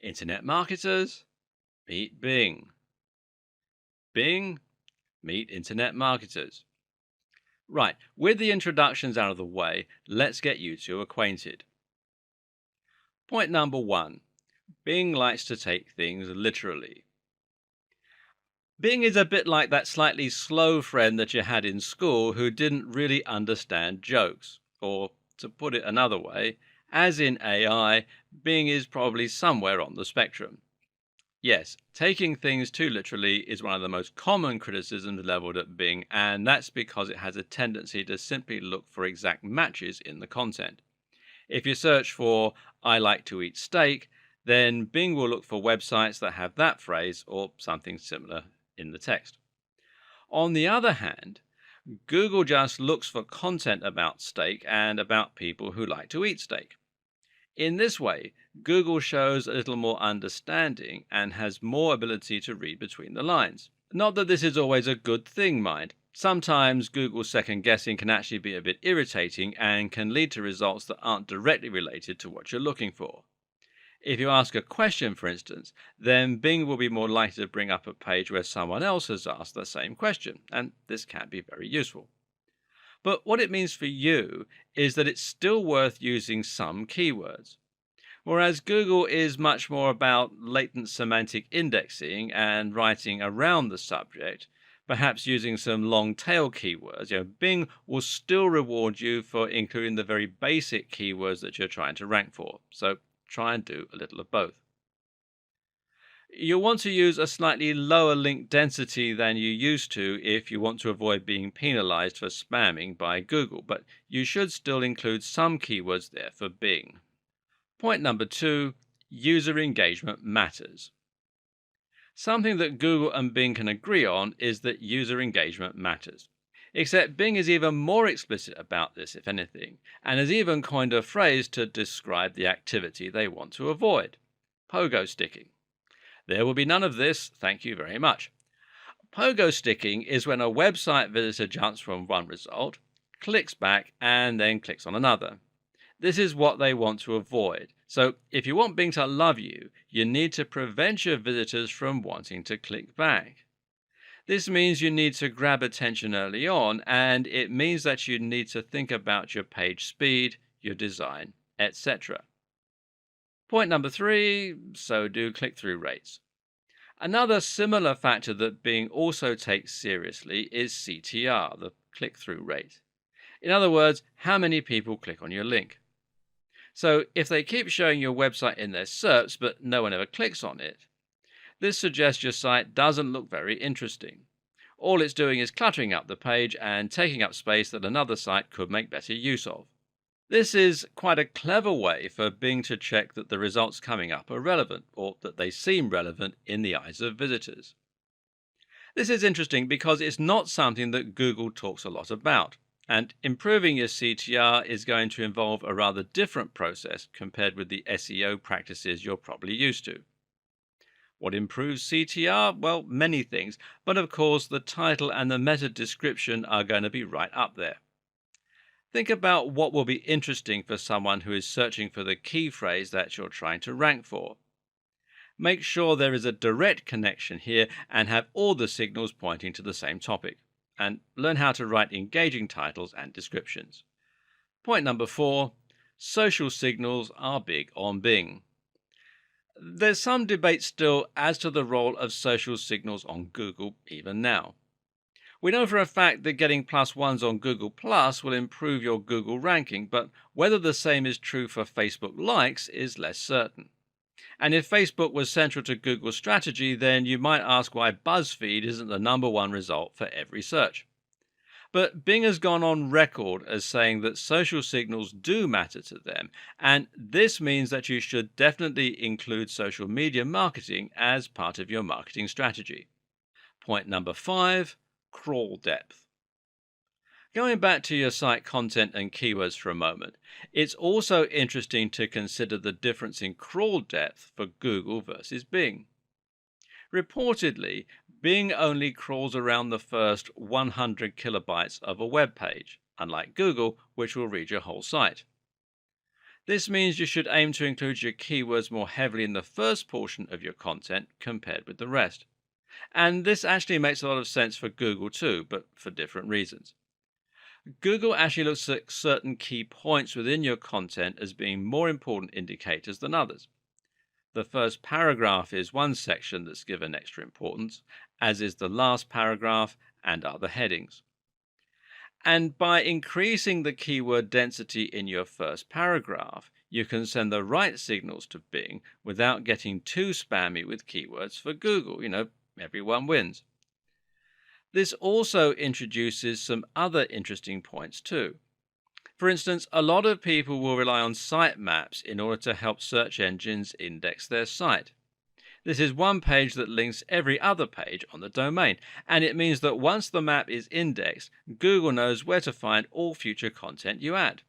Internet marketers, meet Bing. Bing, meet internet marketers. Right, with the introductions out of the way, let's get you two acquainted. Point number one, Bing likes to take things literally. Bing is a bit like that slightly slow friend that you had in school who didn't really understand jokes. Or, to put it another way, as in AI, Bing is probably somewhere on the spectrum. Yes, taking things too literally is one of the most common criticisms leveled at Bing, and that's because it has a tendency to simply look for exact matches in the content. If you search for "I like to eat steak," then Bing will look for websites that have that phrase or something similar in the text. On the other hand, Google just looks for content about steak and about people who like to eat steak. In this way, Google shows a little more understanding and has more ability to read between the lines. Not that this is always a good thing, mind. Sometimes Google's second guessing can actually be a bit irritating and can lead to results that aren't directly related to what you're looking for. If you ask a question, for instance, then Bing will be more likely to bring up a page where someone else has asked the same question, and this can be very useful. But what it means for you is that it's still worth using some keywords. Whereas Google is much more about latent semantic indexing and writing around the subject, perhaps using some long tail keywords, Bing will still reward you for including the very basic keywords that you're trying to rank for. So try and do a little of both. You'll want to use a slightly lower link density than you used to if you want to avoid being penalized for spamming by Google, but you should still include some keywords there for Bing. Point number two, user engagement matters. Something that Google and Bing can agree on is that user engagement matters. Except Bing is even more explicit about this, if anything, and has even coined a phrase to describe the activity they want to avoid: pogo sticking. There will be none of this, thank you very much. Pogo sticking is when a website visitor jumps from one result, clicks back, and then clicks on another. This is what they want to avoid. So if you want Bing to love you, you need to prevent your visitors from wanting to click back. This means you need to grab attention early on, and it means that you need to think about your page speed, your design, etc. Point number three, so do click-through rates. Another similar factor that Bing also takes seriously is CTR, the click-through rate. In other words, how many people click on your link. So if they keep showing your website in their SERPs but no one ever clicks on it, this suggests your site doesn't look very interesting. All it's doing is cluttering up the page and taking up space that another site could make better use of. This is quite a clever way for Bing to check that the results coming up are relevant, or that they seem relevant in the eyes of visitors. This is interesting because it's not something that Google talks a lot about, and improving your CTR is going to involve a rather different process compared with the SEO practices you're probably used to. What improves CTR? Well, many things, but of course the title and the meta description are going to be right up there. Think about what will be interesting for someone who is searching for the key phrase that you're trying to rank for. Make sure there is a direct connection here and have all the signals pointing to the same topic. And learn how to write engaging titles and descriptions. Point number four, social signals are big on Bing. There's some debate still as to the role of social signals on Google even now. We know for a fact that getting +1s on Google Plus will improve your Google ranking, but whether the same is true for Facebook likes is less certain. And if Facebook was central to Google's strategy, then you might ask why BuzzFeed isn't the #1 result for every search. But Bing has gone on record as saying that social signals do matter to them, and this means that you should definitely include social media marketing as part of your marketing strategy. Point number five, crawl depth. Going back to your site content and keywords for a moment, it's also interesting to consider the difference in crawl depth for Google versus Bing. Reportedly, Bing only crawls around the first 100 kilobytes of a web page, unlike Google, which will read your whole site. This means you should aim to include your keywords more heavily in the first portion of your content compared with the rest. And this actually makes a lot of sense for Google too, but for different reasons. Google actually looks at certain key points within your content as being more important indicators than others. The first paragraph is one section that's given extra importance, as is the last paragraph and other headings. And by increasing the keyword density in your first paragraph, you can send the right signals to Bing without getting too spammy with keywords for Google. Everyone wins. This also introduces some other interesting points too. For instance, a lot of people will rely on sitemaps in order to help search engines index their site. This is one page that links every other page on the domain, and it means that once the map is indexed, Google knows where to find all future content you add.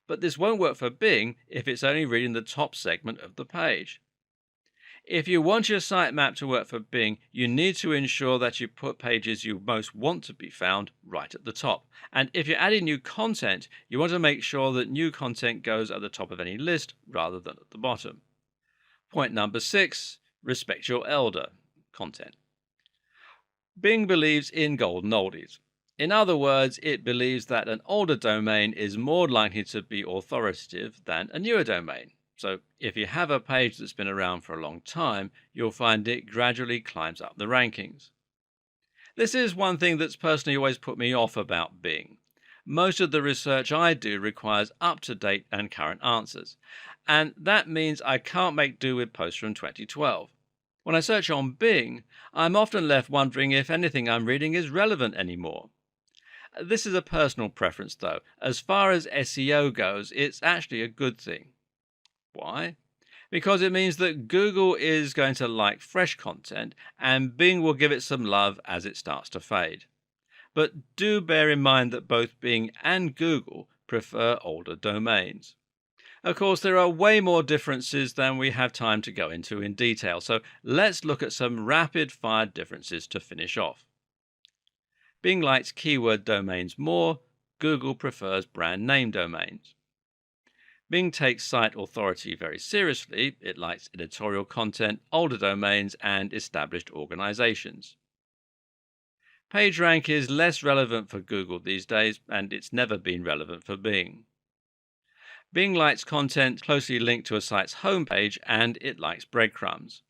But this won't work for Bing if it's only reading the top segment of the page. If you want your sitemap to work for Bing, you need to ensure that you put pages you most want to be found right at the top. And if you're adding new content, you want to make sure that new content goes at the top of any list rather than at the bottom. Point number 6, respect your elder content. Bing believes in golden oldies. In other words, it believes that an older domain is more likely to be authoritative than a newer domain. So if you have a page that's been around for a long time, you'll find it gradually climbs up the rankings. This is one thing that's personally always put me off about Bing. Most of the research I do requires up-to-date and current answers, and that means I can't make do with posts from 2012. When I search on Bing, I'm often left wondering if anything I'm reading is relevant anymore. This is a personal preference though. As far as SEO goes, it's actually a good thing. Why? Because it means that Google is going to like fresh content and Bing will give it some love as it starts to fade. But do bear in mind that both Bing and Google prefer older domains. Of course, there are way more differences than we have time to go into in detail, so let's look at some rapid-fire differences to finish off. Bing likes keyword domains more, Google prefers brand name domains. Bing takes site authority very seriously. It likes editorial content, older domains, and established organizations. PageRank is less relevant for Google these days, and it's never been relevant for Bing. Bing likes content closely linked to a site's homepage, and it likes breadcrumbs.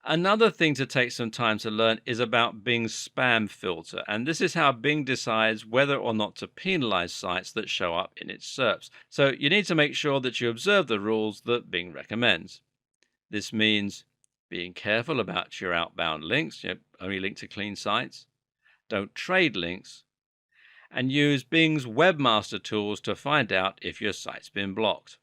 Another thing to take some time to learn is about Bing's spam filter, and this is how Bing decides whether or not to penalize sites that show up in its SERPs. So you need to make sure that you observe the rules that Bing recommends. This means being careful about your outbound links, only link to clean sites, don't trade links, and use Bing's webmaster tools to find out if your site's been blocked.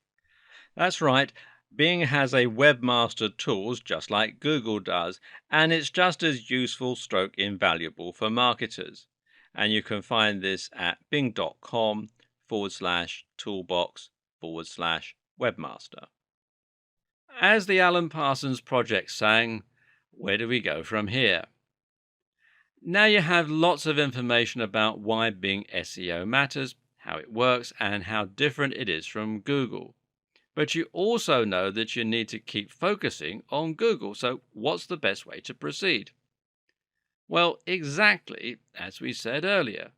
That's right. Bing has a webmaster tools just like Google does, and it's just as useful / invaluable for marketers. And you can find this at bing.com/toolbox/webmaster. As the Alan Parsons Project sang, where do we go from here? Now you have lots of information about why Bing SEO matters, how it works, and how different it is from Google. But you also know that you need to keep focusing on Google. So what's the best way to proceed? Well, exactly as we said earlier.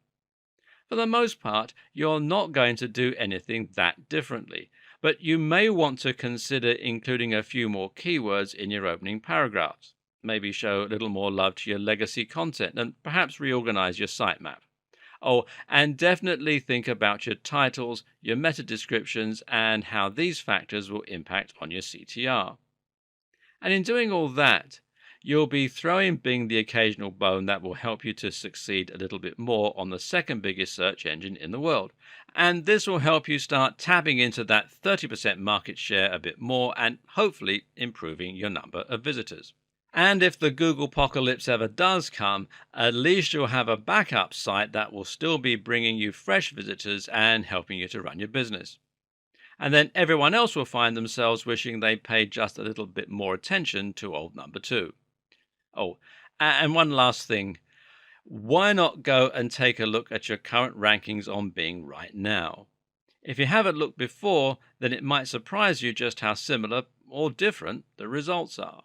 For the most part, you're not going to do anything that differently, but you may want to consider including a few more keywords in your opening paragraphs. Maybe show a little more love to your legacy content and perhaps reorganize your sitemap. Oh, and definitely think about your titles, your meta descriptions, and how these factors will impact on your CTR. And in doing all that, you'll be throwing Bing the occasional bone that will help you to succeed a little bit more on the second biggest search engine in the world. And this will help you start tapping into that 30% market share a bit more and hopefully improving your number of visitors. And if the Google apocalypse ever does come, at least you'll have a backup site that will still be bringing you fresh visitors and helping you to run your business. And then everyone else will find themselves wishing they paid just a little bit more attention to old number 2. Oh, and one last thing. Why not go and take a look at your current rankings on Bing right now? If you haven't looked before, then it might surprise you just how similar or different the results are.